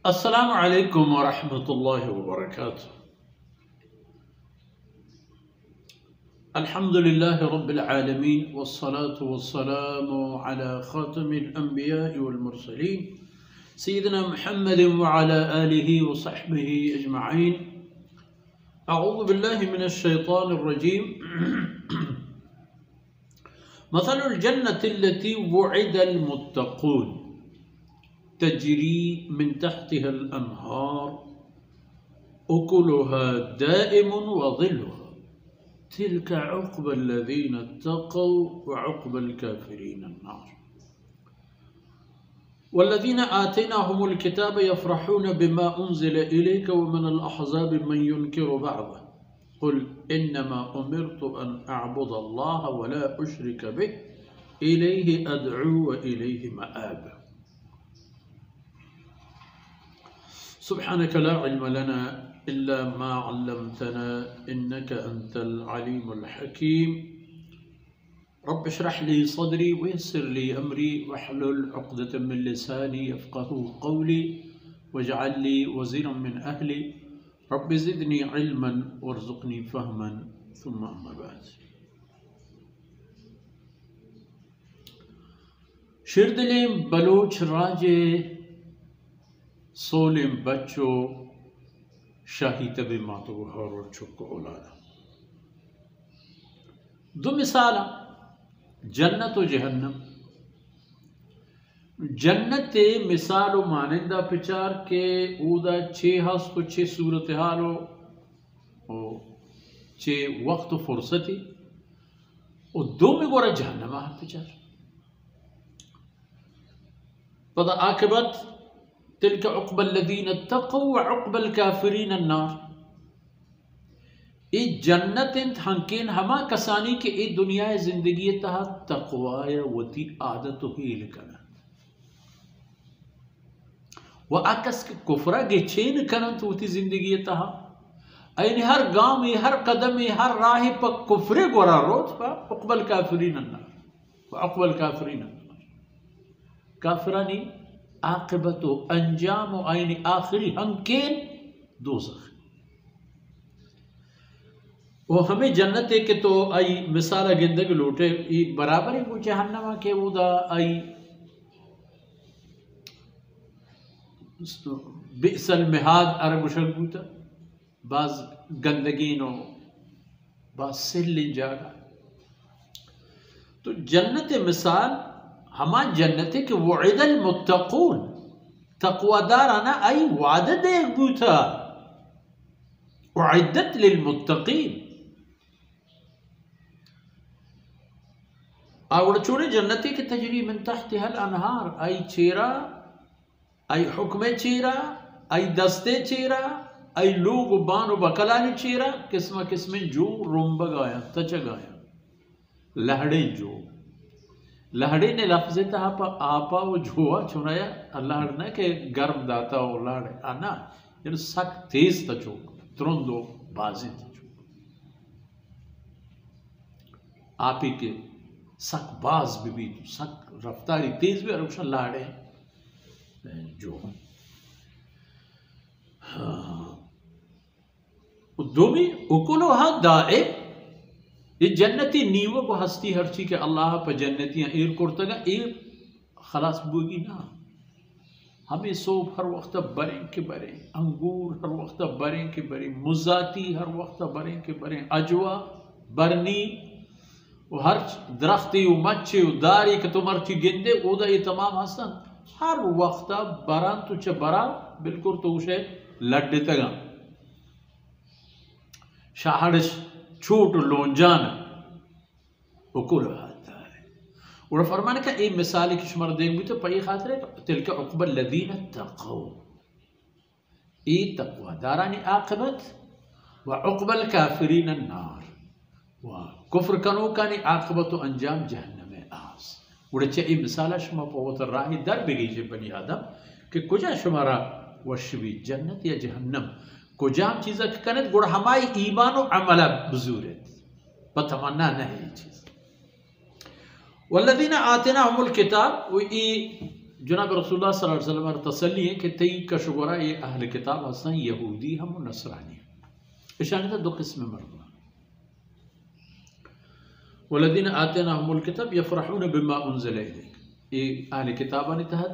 अस्सलामु अलैकुम वरहमतुल्लाहि वबरकातुह। अल्हम्दुलिल्लाहि रब्बिल आलमीन वस्सलातु वस्सलामु अला खातमिल अंबिया'i वल मुरसलीन सय्यिदिना मुहम्मदिन व अला आलिहि व सहबिहि अजमईन। अऊज़ु बिल्लाहि मिनश शैतानिर रजीम। मसलुल जन्नति अल्लती वुइदल मुत्तक़ून तजरी मिन तहतिहल अन्हार उकुलुहा दाइमुन व ज़िल्लुहा तिल्का उक़बल्लज़ीना इत्तक़व व उक़बल काफ़िरीन अन्नार। वल्लज़ीना आतैनाहुमुल किताब यफ़रहून बिमा उन्ज़िल इलैका व मिनल अहज़ाबि मन युनकिरु बअदह क़ुल इन्नमा उमिरतु अन अअबुदल्लाह व ला उश्रिक बिहि इलैहि अदअू व इलैहि मआब। सुब्हानक ला इल्म लना इल्ला मा अल्लमतना इन्नका अंतल अलीमुल हकीम। रब्बि इश्रह ली सदरी व यस्सिर ली अमरी वहलुल उक़दतम मिन लिसानी यफ़क़हू क़ौली वजअल ली वज़ीरन मिन अहली रब्बि ज़िदनी इल्मन वरज़ुक़नी फ़हमन सुम्मा अम्मा बाद। शिरदिलें बलोच राजे सोलें बच्चों शाही तबे मातो हर चुक औलादा। दो मिसाल जन्नत व जहन्नम। जन्नत मिसाल मानिंदा पिचार के ऊदा छे हस को छे सूरत हालो ओ छे वक्त फुर्सती और दो में गोरा जहन्नम आ पिचार पता आकिबत तिल्का उक़बल्लज़ीना इत्तक़व व उक़बल काफ़िरीन अन्नार। ए जन्नत हंकेन हमा कसानी के ए दुनिया जिंदगी तहा तक़वाया वती आदत ही लकना व आकस के कुफरा गे चेन कनन तो वती जिंदगी तहा ऐन हर गांव में हर कदम में हर राह पर कुफरे गोरा रोज पा उक़बल काफ़िरीन अन्नार व उक़बल काफ़िरीन अन्नार। काफिरानी आक़िबत व अंजाम व आईन आखिरी हंकेन दोज़ख। वो हमें जन्नत के तो आई मिसाल गिंदग लोटे बराबर ही वो जहन्नमा के उदा आई बिसल मिहाद अरब शगुता बाज गंदगीनो बाज सिल्लिन जागा। तो जन्नत मिसाल हमा जन्नत के वुइदल मुत्तक़ून तक़वादाराना आई वादा देख बूथा उइद्दत लिल मुत्तक़ीन। और चूड़े जन्नती के तजरी मिन तहतिहल अनहार आई चेरा आई हुक्मे चेरा आई दस्ते चेरा आई लोग बानो बकलानी चेरा किस्म किस्म जो रोम्ब गाया तच गाया लहड़े जो लहड़े ने लफ्ज़ तहा पर आपा वो जोआ चुनाया अल्लाह ने के गर्म दाता वो लहड़े आना यानी सक तेज तचो तुरंदो बाजी तचो आप ही के सक बाज भी सक रफ्तारी तेज भी और लहड़े जो दोमी उकुलुहा दाए ये जन्नती नीवो को हस्ती हर्ची के अल्लाह पर जन्नतियां ईर कुर्तगा ईर खलास बोगी ना हमें सोब हर वक्त बरें के बरें अंगूर हर वक्त बरें के बरें मुजाती हर वक्त बरें के बरें अजवा बरनी वो हर दरख्ती मच्छी दारी के तुमर की गिंदे उदा ये तमाम हसन हर वक्त बरान तो च बरा बिल्कुल तो उसे लड्डे तगा शाहड़श छूट लोंजान उकुल और फरमाने का एक मिसाल की शुमार देख भी तो पई खातिर तिल्का उक़बल्लज़ीना इत्तक़व ए तक़वादारानी आक़िबत व उक़बल काफ़िरीन अन्नार व कुफ्र कनो कानी आक़िबत व अंजाम जहन्नम आस। उड़े ए मिसाल शुमा पवत राही दर बेगी जे बनी आदम कि कुजा शुमारा वशवी जन्नत या जहन्नम कुजाम चीज़ कनत गुड़ हमारी ईमान व अमला बजूरत बतमन्ना नहीं चीज़। वल्लज़ीना आतैनाहुमुल किताब वो जनाब रसूलुल्लाह सल्लल्लाहु अलैहि वसल्लम तसल्ली है कि तई कशगोरा ये अहल किताब हसन यहूदी हम नसरानी इशानी था दो किस्म मर्द वलदीन आतेनाहुमुल किताब यफरहून बिमा उनज़िला इलैक ये अहल किताबानी तहत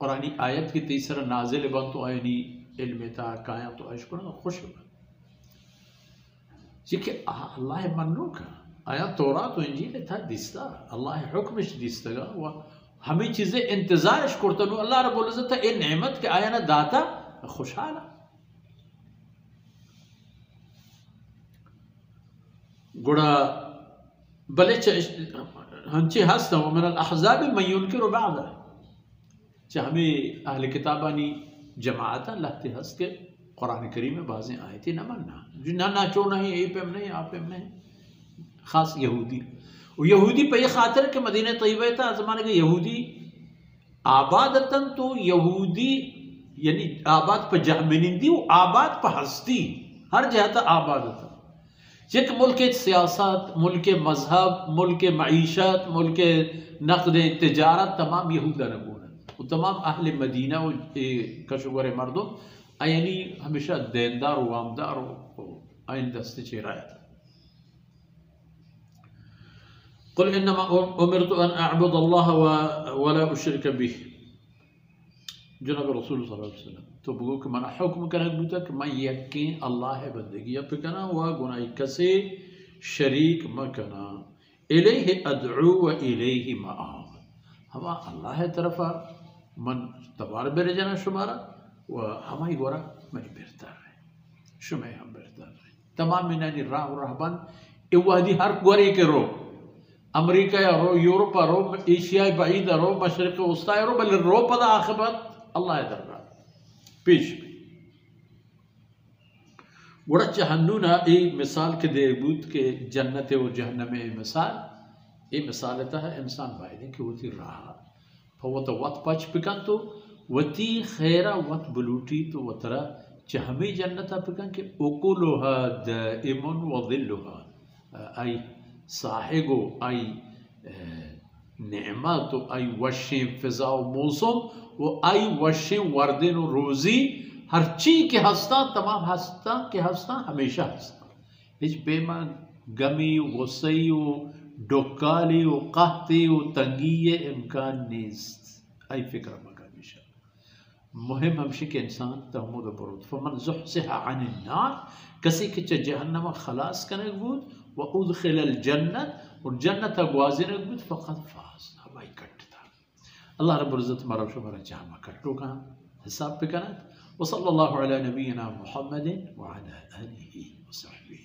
कुरानी आयत की तीसरा नाजिल बन तो आयनी इल्म था काया तो अशकुर खुश कि अल्लाह मन्नो का आया तोरा तो इंजील था दिस्ता अल्लाह हुक्म दिस्तगा व हमें चीजें इंतजार करते अल्लाह रब्बुल इज्जत ए नेमत के आया ना दाता खुशहाल गुड़ा भले हंचे हस्त मिन अल अहज़ाब मन युनकिरु बअदा हमें अहल किताबानी जमात लगते हंस के कुरान करीम में बाज़ें आयतें न मानना ना चो नहीं ए पे नहीं आप पे नहीं खास यहूदी और यहूदी पे खातर के मदीना तय्यबा था ज़माने के यहूदी आबादतन तो यहूदी यानी आबाद पर जहमिनिंदी वो आबाद पर हस्ती हर जहत आबादतन एक मुल्क सियासत मुल्क मजहब मुल्क मईशत मुल्क नक़द तिजारत तमाम यहूदा नबून वो तमाम अहल मदीना कशुगर मर्दों यानी हमेशा देनदार व आमदार आइन दस्ते चेराया था कुल इन्नमा उमिरतु अन अअबुदल्लाह वला उश्रिक बिह जनाब रसूल सल्लल्लाहु अलैहि वसल्लम तो बगो कि मना हुक्म करने बुता कि मैं यकीन अल्लाह है बंदगी अब करना हुआ गुनाह कसे शरीक मकना इलैहि अदउ व इलैहि मआब हवा अल्लाह तरफा मन तबार बेरे जना शुमारा व हमारी गोरा मैं बेहतर है शुमे हम बेहतर है तमाम मिनानी राह रहबन इवादी हर गोरे के रो अमेरिका रो यूरोप रो एशिया बाईद रो मशरक वस्ता रो बल रो पदा आखिरत अल्लाह दरबार पेश बड़ा चहन्नुना एक मिसाल के देबूत के जन्नत और जहन्नम मिसाल ये मिसाल है इंसान वायदे कि वती रहा फवत वत पच पिकन तो वती खैरा वत बलूटी तो वतरा चहमी जन्नत पिकन के उकुलुहा दाइमुन व धिल्लुहा आई साहिगो आई नेमत आई वशे फिजा मौसम वो आई वशे वर्दिन रोजी हर चीज के हंसता तमाम हंसता के हंसता हमेशा हंसता इस बेमा गमी गुस्से डोकाली कहती तंगी इम्कान नीस्त आई फिक्र मका हमेशा मुहिम हमशे के इंसान तहमुद बरूद फमन ज़ुहज़िहा अनिन नार कसी के जहन्नम खलास करने गुद व उदखिलल जन्नत और जन्नत अगवाज़िन गुद फ़क़द फ़ाज़ हवाई कट था अल्लाह रब्बुल इज़्ज़त मारा शुमारा जहाँ कट्टो का हिसाब पे करना व सल्लल्लाहु अला नबीना मुहम्मदिन व अला आलिहि व सहबिहि।